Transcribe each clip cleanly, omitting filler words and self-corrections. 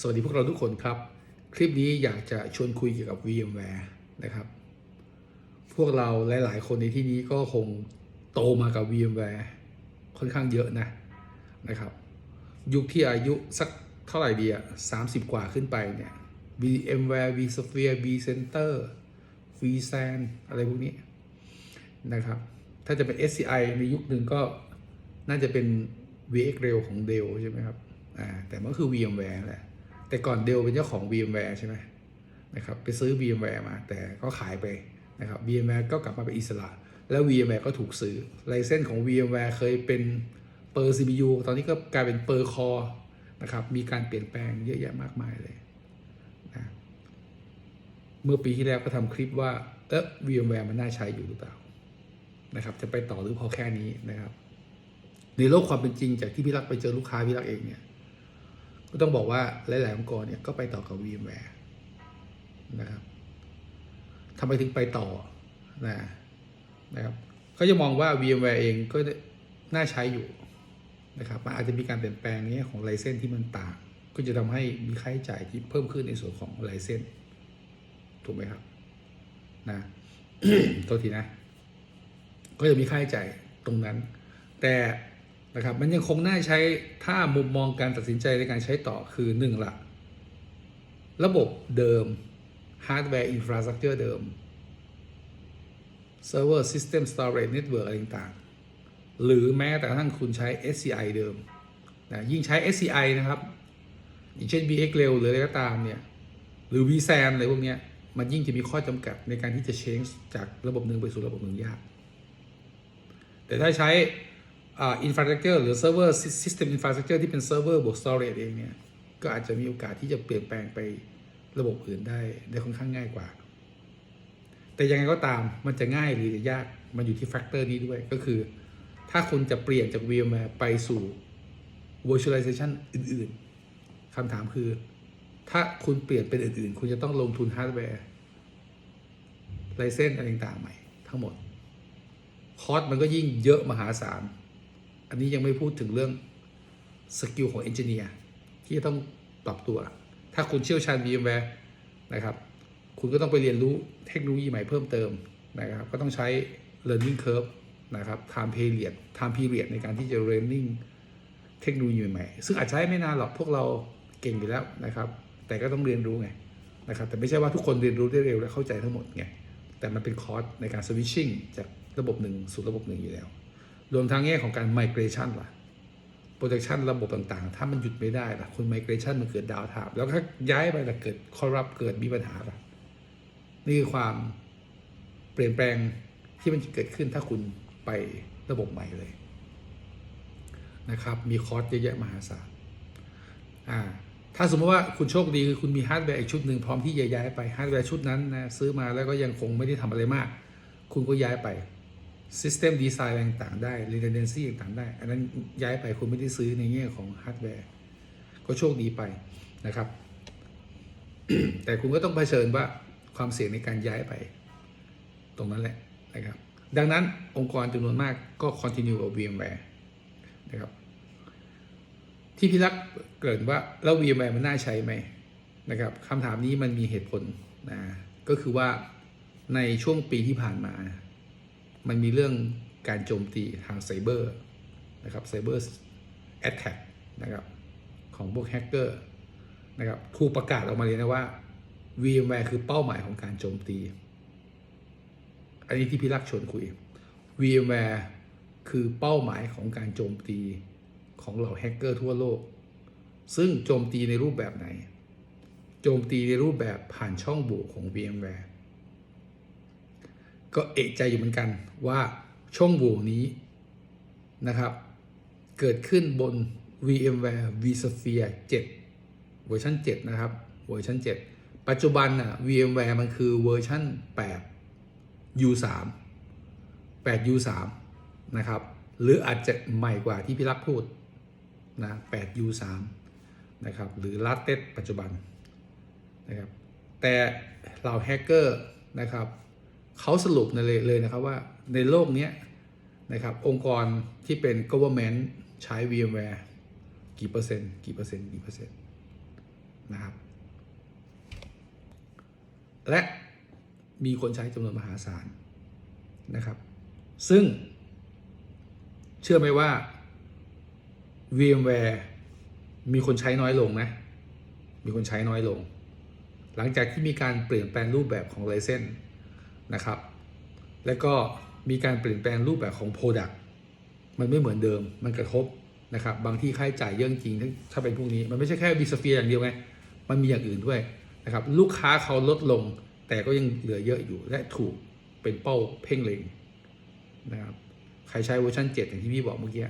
สวัสดีพวกเราทุกคนครับคลิปนี้อยากจะชวนคุยเกี่ยวกับ VMware นะครับพวกเราหลายๆคนในที่นี้ก็คงโตมากับ VMware ค่อนข้างเยอะนะครับยุคที่อายุสักเท่าไหร่ดีอะ30 กว่าขึ้นไปเนี่ย VMware vSphere vCenter vSAN อะไรพวกนี้นะครับถ้าจะเป็น SCI ในยุคหนึ่งก็น่าจะเป็น VxRail ของ Dell ใช่ไหมครับแต่มันก็คือ VMware แหละแต่ก่อน Dell เป็นเจ้าของ VMware ใช่ไหมนะครับไปซื้อ VMware มาแต่ก็ขายไปนะครับ VMware ก็กลับมาเป็นอิสระแล้ว VMware ก็ถูกซื้อไลเซนส์ของ VMware เคยเป็น per CPU ตอนนี้ก็กลายเป็น per core นะครับมีการเปลี่ยนแปลงเยอะแยะมากมายเลยนะเมื่อปีที่แล้วก็ทำคลิปว่าVMware มันน่าใช้อยู่หรือเปล่านะครับจะไปต่อหรือพอแค่นี้นะครับในโลกความเป็นจริงจากที่พี่รักไปเจอลูกค้าพี่รักเองเนี่ยก็ต้องบอกว่าหลายๆองค์กรเนี่ยก็ไปต่อกับ VMware นะครับทำไมถึงไปต่อนะครับเขาจะมองว่า VMware เองก็น่าใช้อยู่นะครับมันอาจจะมีการเปลี่ยนแปลงนี้ของไลเซนส์ที่มันต่างก็จะทำให้มีค่าใช้จ่ายที่เพิ่มขึ้นในส่วนของไลเซนส์ถูกไหมครับนะ โทษทีนะก็จะมีค่าใช้จ่ายตรงนั้นแต่นะครับมันยังคงน่าใช้ถ้ามุมมองการตัดสินใจในการใช้ต่อคือ1ละระบบเดิมฮาร์ดแวร์อินฟราสตรักเจอร์เดิมเซิร์ฟเวอร์ซิสเต็มสตอเรจเน็ตเวิร์กอะไรต่างๆหรือแม้แต่กระทั่งคุณใช้ SCI เดิมนะยิ่งใช้ SCI นะครับอย่างเช่น VxRail หรืออะไรก็ตามเนี่ยหรือ vSAN อะไรพวกนี้มันยิ่งจะมีข้อจำกัดในการที่จะ change จากระบบหนึ่งไปสู่ระบบหนึ่งยากแต่ถ้าใช้infrastructure หรือ server system infrastructure ที่เป็น server บวก storage เองเนี่ยก็อาจจะมีโอกาสที่จะเปลี่ยนแปลงไประบบอื่นได้ค่อนข้างง่ายกว่าแต่ยังไงก็ตามมันจะง่ายหรือจะยากมันอยู่ที่แฟกเตอร์นี้ด้วยก็คือถ้าคุณจะเปลี่ยนจาก VMware ไปสู่ virtualization อื่นๆคำถามคือถ้าคุณเปลี่ยนเป็นอื่นๆคุณจะต้องลงทุนฮาร์ดแวร์ไลเซนส์อะไรต่างๆใหม่ทั้งหมดคอสมันก็ยิ่งเยอะมหาศาลอันนี้ยังไม่พูดถึงเรื่องสกิลของเอนจิเนียร์ที่จะต้องปรับตัวถ้าคุณเชี่ยวชาญ VMware นะครับคุณก็ต้องไปเรียนรู้เทคโนโลยีใหม่เพิ่มเติมนะครับก็ต้องใช้ learning curve นะครับ time period ในการที่จะ learning เทคโนโลยีใหม่ซึ่งอาจจะไม่นานหรอกพวกเราเก่งอยู่แล้วนะครับแต่ก็ต้องเรียนรู้ไงนะครับแต่ไม่ใช่ว่าทุกคนเรียนรู้ได้เร็วและเข้าใจทั้งหมดไงแต่มันเป็นคอร์สในการ switching จากระบบหนึ่งสู่ระบบหนึ่งอยู่แล้วรวมทั้งแง่ของการ migration ล่ะ protection ระบบต่างๆถ้ามันหยุดไม่ได้ล่ะคุณ migration มันเกิดดาวน์ไทม์แล้วถ้าย้ายไปล่ะเกิด corrupt เกิดมีปัญหาล่ะนี่คือความเปลี่ยนแปลงที่มันจะเกิดขึ้นถ้าคุณไประบบใหม่เลยนะครับมีคอร์สเยอะแยะมหาศาลถ้าสมมติว่าคุณโชคดีคือคุณมีฮาร์ดแวร์อีกชุดหนึ่งพร้อมที่จะย้ายไปฮาร์ดแวร์ชุดนั้นนะซื้อมาแล้วก็ยังคงไม่ได้ทำอะไรมากคุณก็ย้ายไป System Design ต่างๆได้ Redundancy ต่างๆได้อันนั้นย้ายไปคุณไม่ได้ซื้อในแง่ของฮาร์ดแวร์ก็โชคดีไปนะครับ แต่คุณก็ต้องเผชิญว่าความเสี่ยงในการย้ายไปตรงนั้นแหละนะครับดังนั้นองค์กรจำนวนมากก็ continue กับ VMware นะครับที่พี่รักเกริ่นว่าแล้ว VMware มันน่าใช้ไหมนะครับคำถามนี้มันมีเหตุผลนะก็คือว่าในช่วงปีที่ผ่านมามันมีเรื่องการโจมตีทางไซเบอร์นะครับไซเบอร์แอตแทกนะครับของพวกแฮกเกอร์นะครับถูกประกาศออกมาเลยนะว่า VMware คือเป้าหมายของการโจมตีอันนี้ที่พี่รักชวนคุย VMware คือเป้าหมายของการโจมตีของเหล่าแฮกเกอร์ทั่วโลกซึ่งโจมตีในรูปแบบไหนโจมตีในรูปแบบผ่านช่องโหว่ของ VMware ก็เอะใจอยู่เหมือนกันว่าช่องโหว่นี้นะครับเกิดขึ้นบน VMware vSphere 7 เวอร์ชัน7นะครับเวอร์ชัน7ปัจจุบันน่ะ VMware มันคือเวอร์ชัน8 U3 8 U3 นะครับหรืออาจจะใหม่กว่าที่พี่รักพูดนะ8 U3 นะครับหรือ latest ปัจจุบันนะครับแต่เหล่าแฮกเกอร์นะครับเขาสรุปเลยนะครับว่าในโลกนี้นะครับองค์กรที่เป็น government ใช้ VMware กี่เปอร์เซ็นต์ นะครับและมีคนใช้จำนวนมหาศาลนะครับซึ่งเชื่อไหมว่า VMware มีคนใช้น้อยลงนะมีคนใช้น้อยลงหลังจากที่มีการเปลี่ยนแปลงรูปแบบของ License นะครับและก็มีการเปลี่ยนแปลงรูปแบบของ Product มันไม่เหมือนเดิมมันกระทบนะครับบางที่ค่าใช้จ่ายเยอะจริงถ้าเป็นพวกนี้มันไม่ใช่แค่vSphereอย่างเดียวไงมันมีอย่างอื่นด้วยนะครับลูกค้าเขาลดลงแต่ก็ยังเหลือเยอะอยู่และถูกเป็นเป้าเพ่งเล็งนะครับใครใช้เวอร์ชัน7อย่างที่พี่บอกเมื่อกี้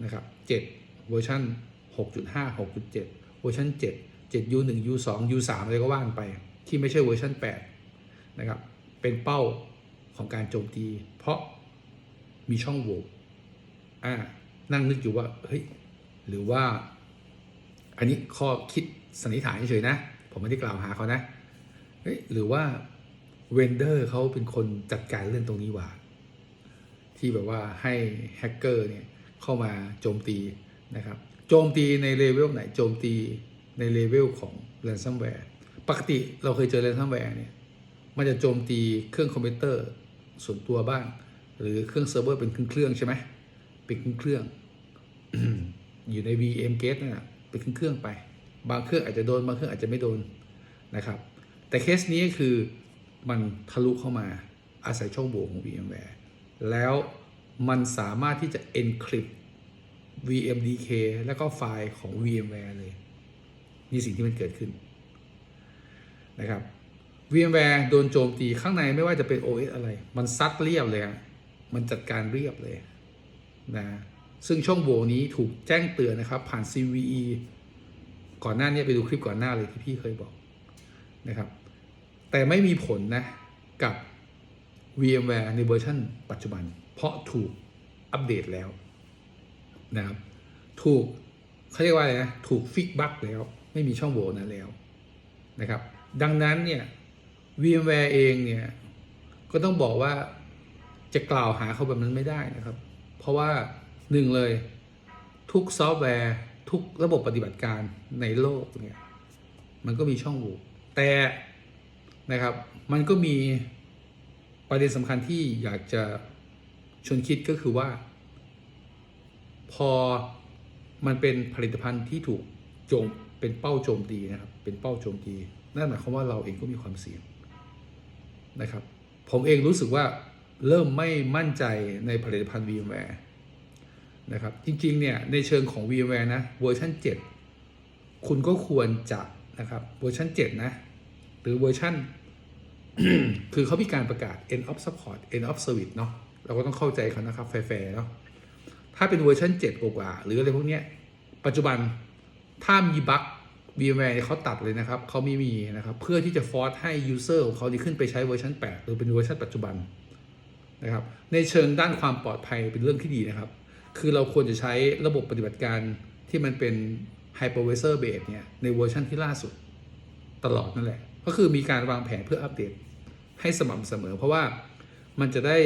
นะครับ7เวอร์ชัน 6.5 6.7 เวอร์ชัน7 7U1 U2 U3 อะไรก็ว่านไปที่ไม่ใช่เวอร์ชัน8นะครับเป็นเป้าของการโจมตีเพราะมีช่องโหว่นั่งนึกอยู่ว่าเฮ้ยหรือว่าอันนี้ข้อคิดสันนิษฐานเฉยๆนะผมไม่ได้กล่าวหาเขานะเฮ้ยหรือว่าเวนเดอร์เขาเป็นคนจัดการเรื่องตรงนี้ว่าที่แบบว่าให้แฮกเกอร์เนี่ยเข้ามาโจมตีนะครับโจมตีในเลเวลไหนโจมตีในเลเวลของ ransomware ปกติเราเคยเจอ ransomware เนี่ยมันจะโจมตีเครื่องคอมพิวเตอร์ส่วนตัวบ้างหรือเครื่องเซิร์ฟเวอร์เป็นเครื่องใช่ไหมเป็นเครื่อง อยู่ใน VM gate นั่นแหละเป็นเครื่องไปบางเครื่องอาจจะโดนบางเครื่องอาจจะไม่โดนนะครับแต่เคสนี้คือมันทะลุเข้ามาอาศัยช่องโหว่ของ VMware แล้วมันสามารถที่จะ encrypt VMDK แล้วก็ไฟล์ของ VMware เลยนี่สิ่งที่มันเกิดขึ้นนะครับ VMware โดนโจมตีข้างในไม่ว่าจะเป็น OS อะไรมันซัดเรียบเลยมันจัดการเรียบเลยนะซึ่งช่องโหว่นี้ถูกแจ้งเตือนนะครับผ่าน CVE ก่อนหน้านี้ไปดูคลิปก่อนหน้าเลยที่พี่เคยบอกนะครับแต่ไม่มีผลนะกับ VMware ในเวอร์ชันปัจจุบันเพราะถูกอัปเดตแล้วนะครับถูกเขาเรียกว่าอะไรนะถูกฟิกบั๊กแล้วไม่มีช่องโหว่นั้นแล้วนะครับดังนั้นเนี่ย VMware เองเนี่ยก็ต้องบอกว่าจะกล่าวหาเขาแบบนั้นไม่ได้นะครับเพราะว่าหนึ่งเลยทุกซอฟต์แวร์ทุกระบบปฏิบัติการในโลกเนี่ยมันก็มีช่องโหว่แต่นะครับมันก็มีประเด็นสำคัญที่อยากจะชวนคิดก็คือว่าพอมันเป็นผลิตภัณฑ์ที่ถูกโจมเป็นเป้าโจมตีนะครับเป็นเป้าโจมตีนั่นหมายความว่าเราเองก็มีความเสี่ยงนะครับผมเองรู้สึกว่าเริ่มไม่มั่นใจในผลิตภัณฑ์ VMware นะครับจริงๆเนี่ยในเชิงของ VMware นะเวอร์ชัน7คุณก็ควรจะนะครับเวอร์ชัน7นะหรือเวอร์ชัน คือเขามีการประกาศ end of support end of service เนาะเราก็ต้องเข้าใจเขานะครับแฟร์ๆเนาะถ้าเป็นเวอร์ชัน7กว่าหรืออะไรพวกนี้ปัจจุบันถ้ามีบั๊ก VMware เขาตัดเลยนะครับเขาไม่มีนะครับเพื่อที่จะฟอร์สให้ user ของเขาที่ขึ้นไปใช้เวอร์ชัน8หรือเป็นเวอร์ชันปัจจุบันนะครับในเชิงด้านความปลอดภัยเป็นเรื่องที่ดีนะครับคือเราควรจะใช้ระบบปฏิบัติการที่มันเป็น hypervisor based เนี่ยในเวอร์ชันที่ล่าสุดตลอดนั่นแหละก็คือมีการวางแผนเพื่ออัปเดตให้สม่ำเสมอเพราะว่ามันจะได้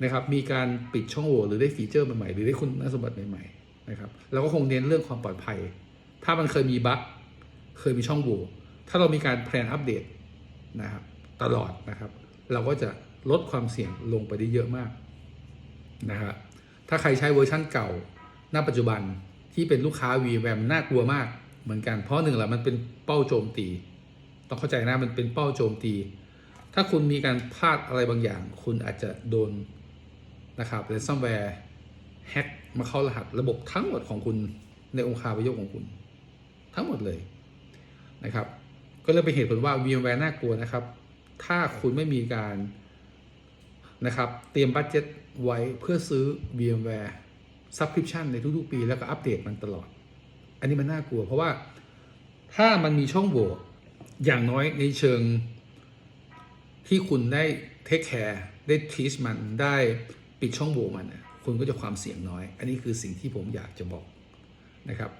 นะครับมีการปิดช่องโหว่หรือได้ฟีเจอร์ใหม่ๆหรือได้คุณสมบัติใหม่ๆนะครับเราก็คงเน้นเรื่องความปลอดภัยถ้ามันเคยมีบั๊กเคยมีช่องโหว่ถ้าเรามีการแพลนอัปเดตนะครับตลอดนะครับเราก็จะลดความเสี่ยงลงไปได้เยอะมากนะครับถ้าใครใช้เวอร์ชั่นเก่าณปัจจุบันที่เป็นลูกค้า VMware น่ากลัวมากเหมือนกันเพราะหนึ่งแหละมันเป็นเป้าโจมตีต้องเข้าใจนะมันเป็นเป้าโจมตีถ้าคุณมีการพลาดอะไรบางอย่างคุณอาจจะโดนนะครับransomwareแฮ็กมาเข้ารหัสระบบทั้งหมดของคุณในองค์คาพยพของคุณทั้งหมดเลยนะครับก็เลยเป็นเหตุผลว่า VMware น่ากลัวนะครับถ้าคุณไม่มีการนะครับเตรียมบัดเจ็ตไว้เพื่อซื้อ VMware Subscription ในทุกๆปีแล้วก็อัปเดตมันตลอดอันนี้มันน่ากลัวเพราะว่าถ้ามันมีช่องโหว่อย่างน้อยในเชิงที่คุณได้เทคแคร์ได้ทรีสมันได้ปิดช่องโหว่มันคุณก็จะความเสี่ยงน้อยอันนี้คือสิ่งที่ผมอยากจะบอกนะครับ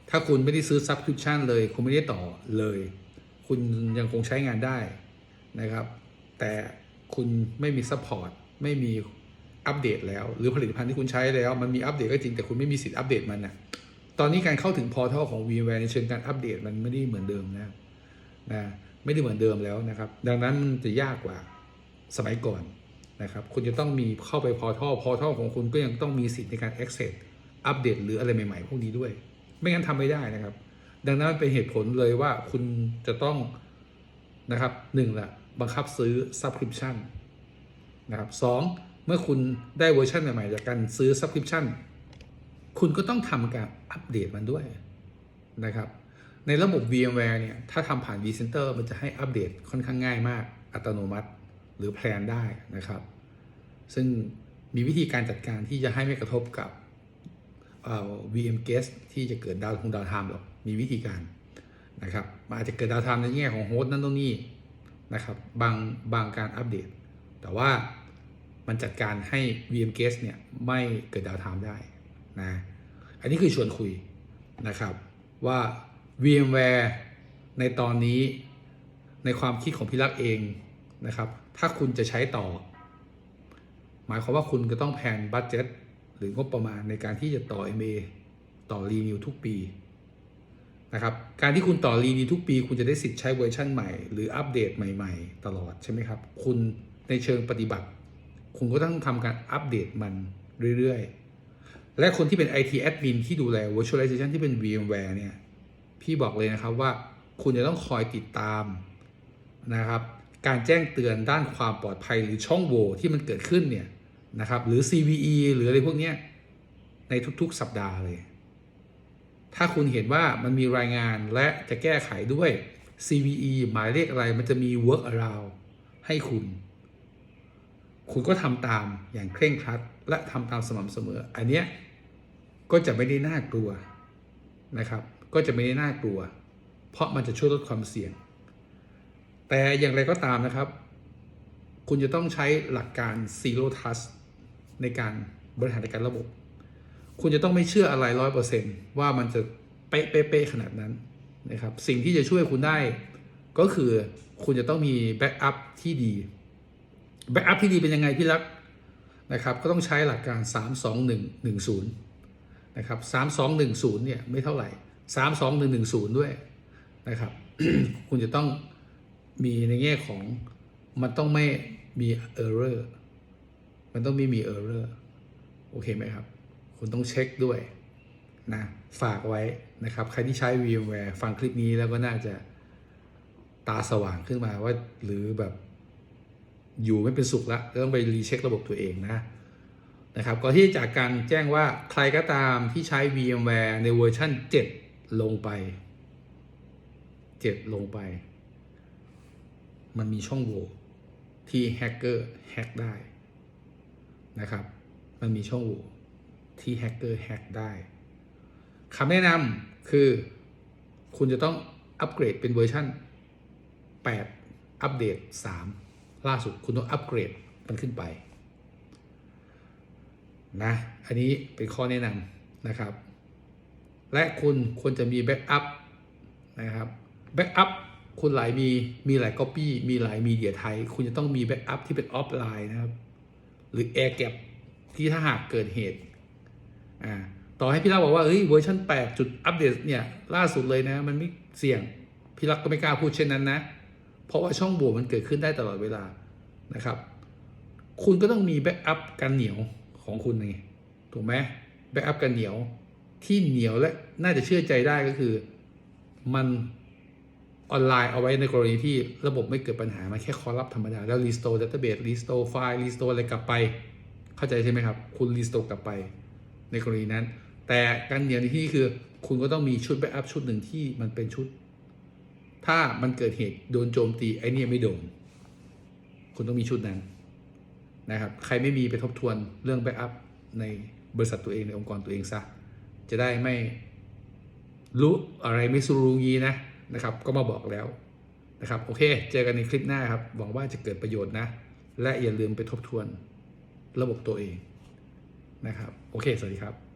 ถ้าคุณไม่ได้ซื้อ Subscription เลยคุณไม่ได้ต่อเลยคุณยังคงใช้งานได้นะครับแต่คุณไม่มี Support ไม่มีอัปเดตแล้วหรือผลิตภัณฑ์ที่คุณใช้แล้วมันมีอัปเดตก็จริงแต่คุณไม่มีสิทธิ์อัปเดตมันนะ ตอนนี้การเข้าถึงพอร์ทัลของ VMware ในเชิงการอัปเดตมันไม่ได้เหมือนเดิมนะไม่ได้เหมือนเดิมแล้วนะครับดังนั้นมันจะยากกว่าสมัยก่อนนะครับคุณจะต้องมีเข้าไปพอร์ทัลของคุณก็ยังต้องมีสิทธิ์ในการ access อัปเดตหรืออะไรใหม่ๆพวกนี้ด้วยไม่งั้นทำไม่ได้นะครับดังนั้นเป็นเหตุผลเลยว่าคุณจะต้องนะครับ1ละบังคับซื้อ subscription นะครับ2เมื่อคุณได้เวอร์ชันใหม่ๆจากการซื้อ subscription คุณก็ต้องทำการอัปเดตมันด้วยนะครับในระบบ VMware เนี่ยถ้าทำผ่าน vCenter มันจะให้อัปเดตค่อนข้างง่ายมากอัตโนมัติหรือแพลนได้นะครับซึ่งมีวิธีการจัดการที่จะให้ไม่กระทบกับVM guest ที่จะเกิดดาวน์ไทม์หรอกมีวิธีการนะครับมันอาจจะเกิดดาวน์ไทม์ในแง่ของโฮสต์นั่นตรงนี้นะครับบางการอัปเดตแต่ว่ามันจัดการให้ VM guest เนี่ยไม่เกิดดาวน์ไทม์ได้นะอันนี้คือชวนคุยนะครับว่า VMware ในตอนนี้ในความคิดของพี่รักเองนะครับถ้าคุณจะใช้ต่อหมายความว่าคุณก็ต้องแพลนบัดเจ็ตหรืองบประมาณในการที่จะต่อ MA ต่อรีนิวทุกปีนะครับการที่คุณต่อรีนิวทุกปีคุณจะได้สิทธิ์ใช้เวอร์ชันใหม่หรืออัปเดตใหม่ๆตลอดใช่ไหมครับคุณในเชิงปฏิบัติคุณก็ต้องทำการอัปเดตมันเรื่อยๆและคนที่เป็น IT Admin ที่ดูแล Virtualization ที่เป็น VMware เนี่ยพี่บอกเลยนะครับว่าคุณจะต้องคอยติดตามนะครับการแจ้งเตือนด้านความปลอดภัยหรือช่องโหว่ที่มันเกิดขึ้นเนี่ยนะครับหรือ CVE หรืออะไรพวกนี้ในทุกๆสัปดาห์เลยถ้าคุณเห็นว่ามันมีรายงานและจะแก้ไขด้วย CVE หมายเลขอะไรมันจะมี work around ให้คุณก็ทำตามอย่างเคร่งครัดและทำตามสม่ำเสมออันเนี้ยก็จะไม่ได้น่ากลัวนะครับก็จะไม่ได้น่ากลัวเพราะมันจะช่วยลดความเสี่ยงแต่อย่างไรก็ตามนะครับคุณจะต้องใช้หลักการ Zero Trust ในการบริหารจัดการระบบคุณจะต้องไม่เชื่ออะไร 100% ว่ามันจะเป๊ะขนาดนั้นนะครับสิ่งที่จะช่วยคุณได้ก็คือคุณจะต้องมีแบ็กอัพที่ดีแบ็กอัพที่ดีเป็นยังไงพี่รักนะครับก็ต้องใช้หลักการ 32110 นะครับ3210เนี่ยไม่เท่าไหร่32110ด้วยนะครับ คุณจะต้องมีในแง่ของมันต้องไม่มี error มันต้องไม่มี error โอเคไหมครับคุณต้องเช็คด้วยนะฝากไว้นะครับใครที่ใช้ VMware ฟังคลิปนี้แล้วก็น่าจะตาสว่างขึ้นมาว่าหรือแบบอยู่ไม่เป็นสุขแล้วต้องไปรีเช็คระบบตัวเองนะครับก่อนที่จากการแจ้งว่าใครก็ตามที่ใช้ VMware ในเวอร์ชัน7 ลงไปมันมีช่องโหว่ที่แฮกเกอร์แฮกได้นะครับมันมีช่องโหว่ที่แฮกเกอร์แฮกได้คำแนะนำคือคุณจะต้องอัปเกรดเป็นเวอร์ชัน8อัปเดต3ล่าสุดคุณต้องอัปเกรดมันขึ้นไปนะอันนี้เป็นข้อแนะนำนะครับและคุณควรจะมีแบ็กอัพนะครับแบ็กอัพคุณมีหลาย copy มีหลายมีเดียไทป์คุณจะต้องมีแบ็กอัพที่เป็นออฟไลน์นะครับหรือ air gap ที่ถ้าหากเกิดเหตุต่อให้พี่รักบอกว่าเวอร์ชัน8จุดอัปเดตเนี่ยล่าสุดเลยนะมันไม่เสี่ยงพี่รักก็ไม่กล้าพูดเช่นนั้นนะเพราะว่าช่องโหว่มันเกิดขึ้นได้ตลอดเวลานะครับคุณก็ต้องมีแบ็กอัพกันเหนียวของคุณไงถูกไหมแบ็กอัพกันเหนียวที่เหนียวและน่าจะเชื่อใจได้ก็คือมันออนไลน์เอาไว้ในกรณีที่ระบบไม่เกิดปัญหามันแค่คอลลับธรรมดาแล้ว restore database restore ไฟล์ restore อะไรกลับไปเข้าใจใช่ไหมครับคุณ restore กลับไปในกรณีนั้นแต่การเหนียวในที่นี้คือคุณก็ต้องมีชุดแบ็กอัพชุดหนึ่งที่มันเป็นชุดถ้ามันเกิดเหตุโดนโจมตีไอ้นี่ไม่โดนคุณต้องมีชุดนั้นนะครับใครไม่มีไปทบทวนเรื่องแบ็กอัพในบริษัทตัวเองในองค์กรตัวเองซะจะได้ไม่รู้อะไรไม่รู้งี้นะครับก็มาบอกแล้วนะครับโอเคเจอกันในคลิปหน้าครับหวังว่าจะเกิดประโยชน์นะและอย่าลืมไปทบทวนระบบตัวเองนะครับโอเคสวัสดีครับ